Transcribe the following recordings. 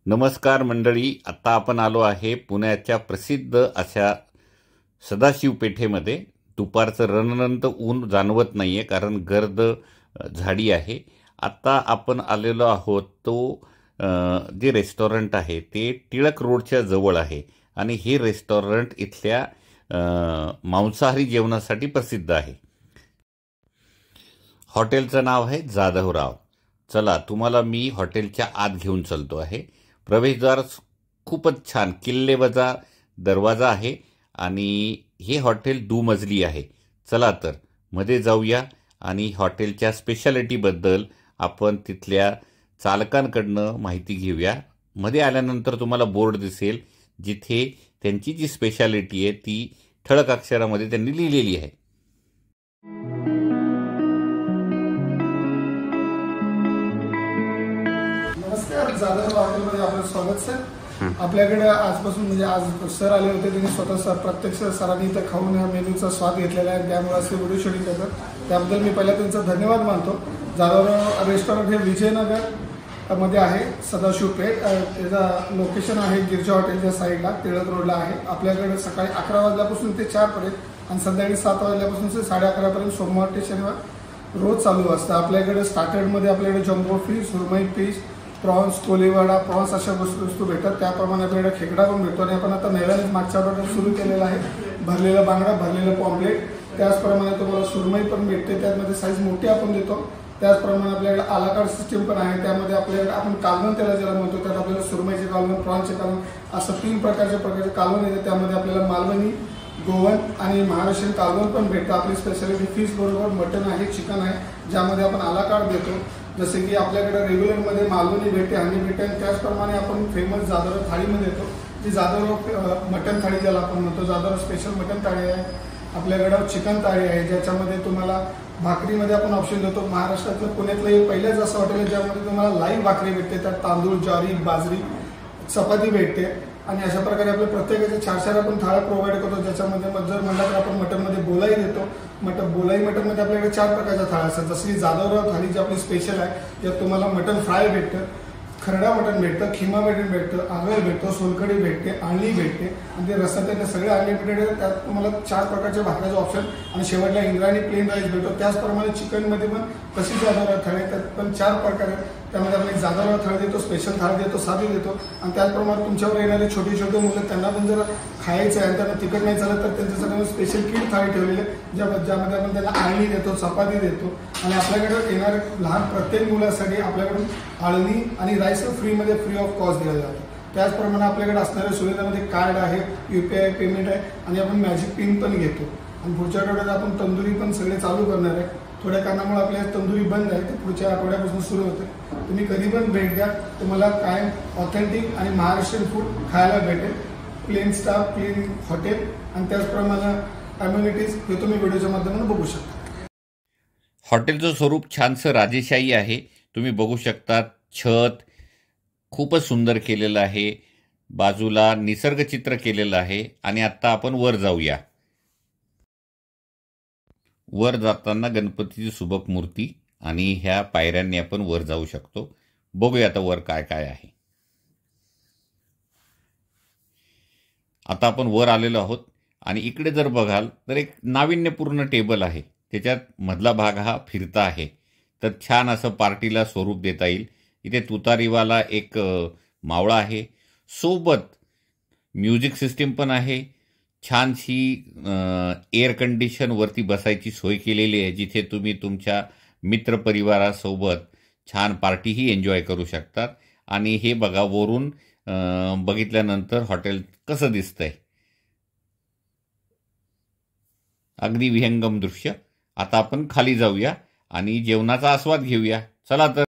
नमस्कार मंडळी, आता आपण आलो आहे पुण्याच्या प्रसिद्ध अशा सदाशिव पेठेमध्ये. दुपारचं रणरणत ऊन जाणवत नाही आहे कारण गर्द झाडी आहे. आता आपण आलेलो आहोत तो जे रेस्टॉरंट आहे ते टिळक रोडच्या जवळ आहे आणि हे रेस्टॉरंट इथल्या मांसाहारी जेवणासाठी प्रसिद्ध आहे. हॉटेलचं नाव आहे जाधवराव. चला, तुम्हाला मी हॉटेलच्या आत घेऊन चालतो आहे. प्रवेशद्वार खूपच छान किल्लेवजा दरवाजा आहे आणि हे हॉटेल दुमजली आहे. चला तर मध्ये जाऊया आणि हॉटेलच्या स्पेशालिटीबद्दल आपण तिथल्या चालकांकडनं माहिती घेऊया. मध्ये आल्यानंतर तुम्हाला बोर्ड दिसेल जिथे त्यांची जी स्पेशालिटी आहे ती ठळक अक्षरामध्ये त्यांनी लिहिलेली आहे. नमस्कार, जाधव हॉटेलमध्ये आपलं स्वागत सर. आपल्याकडे आजपासून म्हणजे आज सर आले होते, त्यांनी स्वतः प्रत्यक्ष सरांनी इथं खाऊन या मेनूचा स्वाद घेतलेला आहे, त्यामुळे असे व्हिडिओ शूटिंग करतात. त्याबद्दल मी पहिला त्यांचा धन्यवाद मानतो. जाधवराव रेस्टॉरंट हे विजयनगर मध्ये आहे, सदाशिव पेठ. त्याचं लोकेशन आहे गिरजा हॉटेलच्या साईडला, टिळक रोडला आहे. आपल्याकडे सकाळी 11 वाजल्यापासून ते 4 पर्यंत आणि संध्याकाळी 7 वाजल्यापासून ते 11:30 पर्यंत सोमवार ते शनिवार रोज चालू असतं. आपल्याकडे स्टार्टरमध्ये आपल्याकडे जम्बो फिश, सुरमई फिश, प्रॉन्स, कोलीवाडा प्रॉन्स अशा वस्तू भेटतात. त्याप्रमाणे आपल्याकडे खेकडा पण भेटतो आणि आपण आता नव्यानेच मागच्या आठवड्यात सुरू केलेला आहे भरलेला बांगडा, भरलेलं पॉम्पलेट. त्याचप्रमाणे तुम्हाला सुरमई पण भेटते, त्यामध्ये साईज मोठी आपण देतो. त्याचप्रमाणे आपल्याकडे आलाकार्ड सिस्टीम पण आहे, त्यामध्ये आपल्याकडे आपण कालवण त्याला ज्याला म्हणतो, त्यात आपल्याला सुरमईचे कालवण, प्रॉन्सचे कालवण असं 3 प्रकारचे कालवण येते. त्यामध्ये आपल्याला मालवणी, गोवन आणि महाराष्ट्रीयन कालवण पण भेटतं. आपली स्पेशालिटी फिश बरोबर मटन आहे, चिकन आहे, ज्यामध्ये आपण आलाकार्ड देतो. जसे की आपल्याकडे रेग्युलरमध्ये मालवणी भेटते, हंडी भेटते आणि त्याचप्रमाणे आपण फेमस जाधवराव थाळीमध्ये येतो, जी जाधवराव मटन थाळी ज्याला आपण म्हणतो. जाधवराव स्पेशल मटन थाळी आहे. आपल्याकडं चिकन थाळी आहे, ज्याच्यामध्ये तुम्हाला भाकरीमध्ये आपण ऑप्शन देतो. महाराष्ट्रातलं पुण्यातलं पहिल्याच असं हॉटेल आहे ज्यामध्ये तुम्हाला लाईव्ह भाकरी भेटते, त्यात तांदूळ, ज्वारी, बाजरी, चपाती भेटते. आणि अशा प्रकारे आपल्या प्रत्येकाचे 4 आपण थाळ्या प्रोव्हाइड करतो, ज्याच्यामध्ये जर म्हणलं तर आपण मटनमध्ये बोलाई देतो. बोलाई मटनमध्ये आपल्याकडे 4 प्रकारच्या थाळ्या असतात. जसं की जाधवराव थाळी जी आपली स्पेशल आहे, त्यात तुम्हाला मटन फ्राय भेटतं, खरडा मटन भेटतं, खिमा मटन भेटतं, आगळ भेटतो, सोलकढी भेटते, आळणी भेटते आणि ते रस्सा त्याने सगळे अनलिमिटेड आहे. त्यात तुम्हाला 4 प्रकारच्या भाकऱ्याचं ऑप्शन आणि शेवटला इंद्रायणी प्लेन राईस भेटतो. त्याचप्रमाणे चिकनमध्ये पण तशी जाधवराव थाळी, त्यात पण 4 प्रकार आहेत. त्यामध्ये आपण एक जाधवराव थाळी देतो, स्पेशल थाळी देतो, साधी देतो. आणि त्याचप्रमाणे तुमच्यावर येणारे छोटे छोटे मुलं, त्यांना पण जर खायचं आहे आणि त्यांना तिखट नाही चालत तर त्यांच्यासाठी स्पेशल किट थाळी ठेवलेली आहे, ज्यामध्ये आपण त्यांना आळणी देतो, चपाती देतो. आणि आपल्याकडे येणारे लहान प्रत्येक मुलासाठी आपल्याकडून आळणी आणि राईस फ्रीमध्ये फ्री ऑफ कॉस्ट दिला जातो. त्याचप्रमाणे आपल्याकडे असणाऱ्या सुविधांमध्ये कार्ड आहे, UPI पेमेंट आहे आणि आपण मॅजिक पिन पण घेतो. आणि पुढच्या आठवड्यात आपण तंदुरी पण सगळे चालू करणार आहे. थोड्या कारणामुळे आपल्या तंदुरी बंद आहे, ते पुढच्या आठवड्यापासून सुरू होते. तुम्ही कधी पण भेट द्या, तुम्हाला कायम ऑथेंटिक आणि महाराष्ट्रीयन फूड खायला भेटेल. प्लेन स्टाफ, प्लेन हॉटेल आणि त्याचप्रमाणे अम्युनिटीज हे तुम्ही व्हिडिओच्या माध्यमातून बघू शकता. हॉटेलचं स्वरूप छानसं राजेशाही आहे. तुम्ही बघू शकता छत खूपच सुंदर केलेलं आहे, बाजूला निसर्गचित्र केलेलं आहे. आणि आता आपण वर जाऊया. वर जाताना गणपतीची सुबक मूर्ती आणि ह्या पायऱ्यांनी आपण वर जाऊ शकतो. बघूया आता वर काय काय आहे. आता आपण वर आलेलो आहोत आणि इकडे जर बघाल तर एक नाविन्यपूर्ण टेबल आहे. त्याच्यात मधला भाग हा फिरता आहे, तर छान असं पार्टीला स्वरूप देता येईल. इथे तुतारीवाला एक मावळा आहे, सोबत म्युझिक सिस्टीम पण आहे. छानशी एअर कंडिशन वरती बसायची सोय केलेली आहे, जिथे तुम्ही तुमच्या मित्रपरिवारासोबत छान पार्टीही एन्जॉय करू शकतात. आणि हे बघा, वरून बघितल्यानंतर हॉटेल कसं दिसतंय, अगदी विहंगम दृश्य. आता आपण खाली जाऊया आणि जेवणाचा आस्वाद घेऊया. चला तर.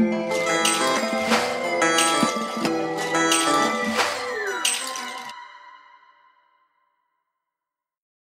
आहे.